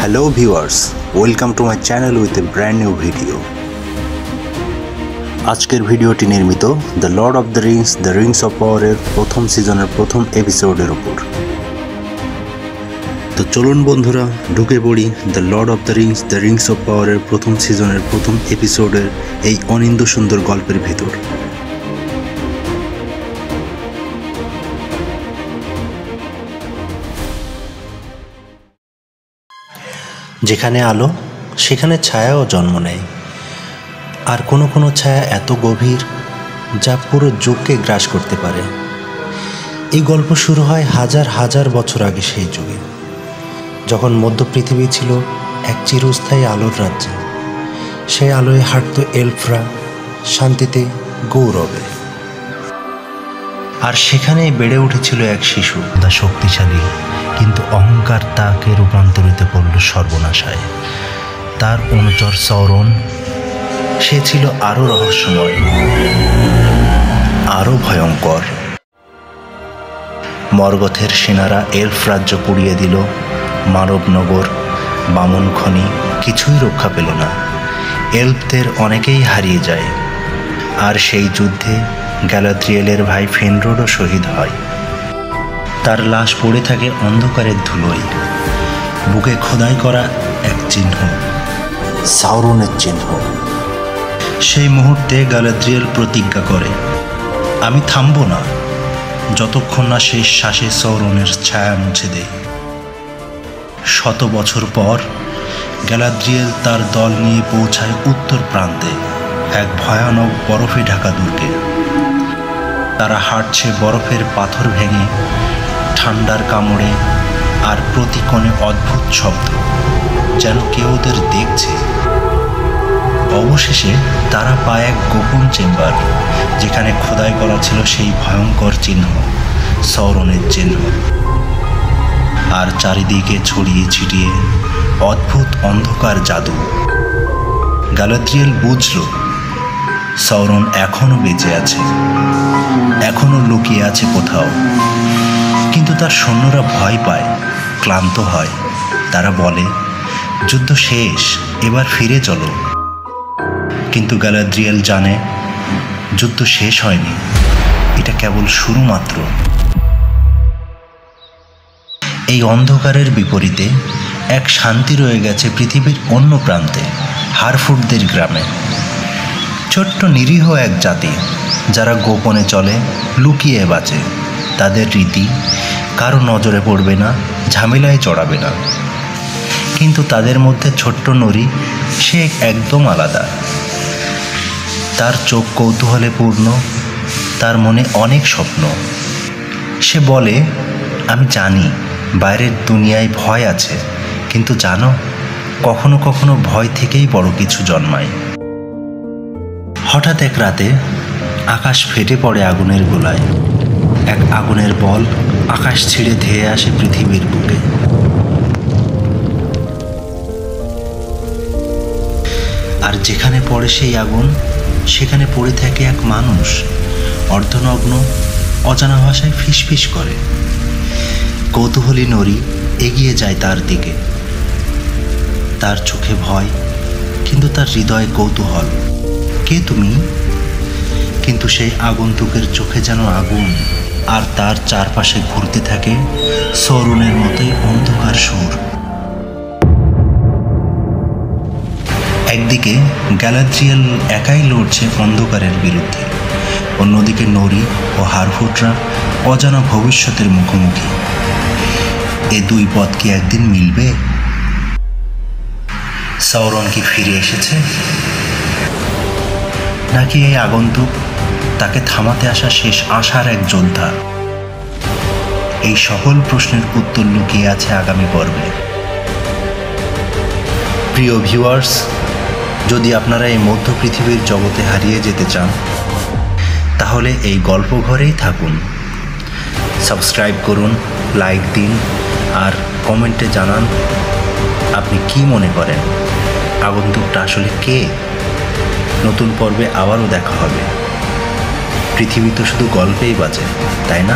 Hello viewers, welcome to my channel with a brand new video. আজকের ভিডিওটি নির্মিত the Lord of the Rings of পাওয়ারের প্রথম সিজনের প্রথম এপিসোডের উপর। তো চলুন বন্ধুরা ঢুকে পড়ি the Lord of the Rings of পাওয়ারের প্রথম সিজনের প্রথম এপিসোডের এই অনিন্দ্য সুন্দর গল্পের ভিতর। যেখানে আলো সেখানে ছায়াও জন্ম নেয়, আর কোনো কোনো ছায়া এত গভীর যা পুরো যুগকে গ্রাস করতে পারে। এই গল্প শুরু হয় হাজার হাজার বছর আগে, সেই যুগে যখন মধ্য পৃথিবী ছিল এক চিরস্থায়ী আলোর রাজ্য। সেই আলোয় হাঁটত এলফরা শান্তিতে, গৌরবে। আর সেখানেই বেড়ে উঠেছিল এক শিশু, তা শক্তিশালী, কিন্তু অহংকার তাকে রূপান্তরিত করল সর্বনাশায়। তার অনুচর সৌরন, সে ছিল আরও রহস্যময়, আরও ভয়ঙ্কর। মর্গথের সেনারা এলফ রাজ্য পুড়িয়ে দিল, মানবনগর, বামন খনি, কিছুই রক্ষা পেল না। এলফদের অনেকেই হারিয়ে যায়, আর সেই যুদ্ধে গ্যালাদ্রিয়েলের ভাই ফেনরোডও শহীদ হয়। তার লাশ পড়ে থাকে অন্ধকারের ধুলোয়, বুকে খোদাই করা এক চিহ্ন, সাউরনের চিহ্ন। সেই মুহূর্তে গ্যালাদ্রিয়েল প্রতিজ্ঞা করে, আমি থামব না যতক্ষণ না শেষ শ্বাসে সৌরনের ছায়া মুছে দেয়। 100 বছর পর গ্যালাদ্রিয়েল তার দল নিয়ে পৌঁছায় উত্তর প্রান্তে এক ভয়ানক বরফে ঢাকা দুর্গে। তারা হাঁটছে বরফের পাথর ভেঙে, ঠান্ডার কামড়ে, আর প্রতি কোণে অদ্ভুত শব্দ, যেন কেউ ওদের দেখছে। অবশেষে তারা পায় এক গোপন চেম্বার, যেখানে খোদাই করা ছিল সেই ভয়ঙ্কর চিহ্ন, সৌরনের চিহ্ন। আর চারিদিকে ছড়িয়ে ছিটিয়ে অদ্ভুত অন্ধকার জাদু। গ্যালাদ্রিয়েল বুঝল সৌরন এখনো বেঁচে আছে, এখনো লুকিয়ে আছে কোথাও। কিন্তু তার সৈন্যরা ভয় পায়, ক্লান্ত হয়। তারা বলে, যুদ্ধ শেষ, এবার ফিরে চলো। কিন্তু গ্যালাদ্রিয়েল জানে যুদ্ধ শেষ হয়নি, এটা কেবল শুরু মাত্র। এই অন্ধকারের বিপরীতে এক শান্তি রয়ে গেছে পৃথিবীর অন্য প্রান্তে, হারফুটদের গ্রামে। ছোট্ট নিরীহ এক জাতি, যারা গোপনে চলে, লুকিয়ে বাঁচে। তাদের রীতি কারো নজরে পড়বে না, ঝামেলায় জড়াবে না। কিন্তু তাদের মধ্যে ছোট্ট নরি, সে একদম আলাদা। তার চোখ কৌতূহলে পূর্ণ, তার মনে অনেক স্বপ্ন। সে বলে, আমি জানি বাইরের দুনিয়ায় ভয় আছে, কিন্তু জানো, কখনো কখনো ভয় থেকেই বড় কিছু জন্মায়। হঠাৎ এক রাতে আকাশ ফেটে পড়ে আগুনের গোলায়। এক আগুনের বল আকাশ ছিঁড়ে ধেয়ে আসে পৃথিবীর বুকে। আর যেখানে পড়ে সেই আগুন, সেখানে পড়ে থাকে এক মানুষ, অর্ধনগ্ন, অজানা ভাষায় ফিসফিস করে। কৌতূহলী নরি এগিয়ে যায় তার দিকে। তার চোখে ভয়, কিন্তু তার হৃদয়ে কৌতূহল। কে তুমি? কিন্তু সেই আগন্তুকের চোখে যেন আগুন, আর তার চারপাশে ঘুরতে থাকে সৌরনের মতোই অন্ধকার সুর। একদিকে গ্যালাদ্রিয়েল একাই লড়ছে অন্ধকারের বিরুদ্ধে, অন্যদিকে নরি ও হারফুটরা অজানা ভবিষ্যতের মুখোমুখি। এ দুই পথ কি একদিন মিলবে? সৌরন কি ফিরে এসেছে, নাকি এই আগন্তুক তাকে থামাতে আসা শেষ আশার এক যোদ্ধা? এই সকল প্রশ্নের উত্তর লুকিয়ে আছে আগামী পর্বে। প্রিয় ভিউয়ার্স, যদি আপনারা এই মধ্য পৃথিবীর জগতে হারিয়ে যেতে চান, তাহলে এই গল্প ঘরেই থাকুন। সাবস্ক্রাইব করুন, লাইক দিন, আর কমেন্টে জানান আপনি কি মনে করেন, আগন্তুকটা আসলে কে। নতুন পর্বে আবারও দেখা হবে। পৃথিবী তো শুধু গল্পেই বাঁচে, তাই না?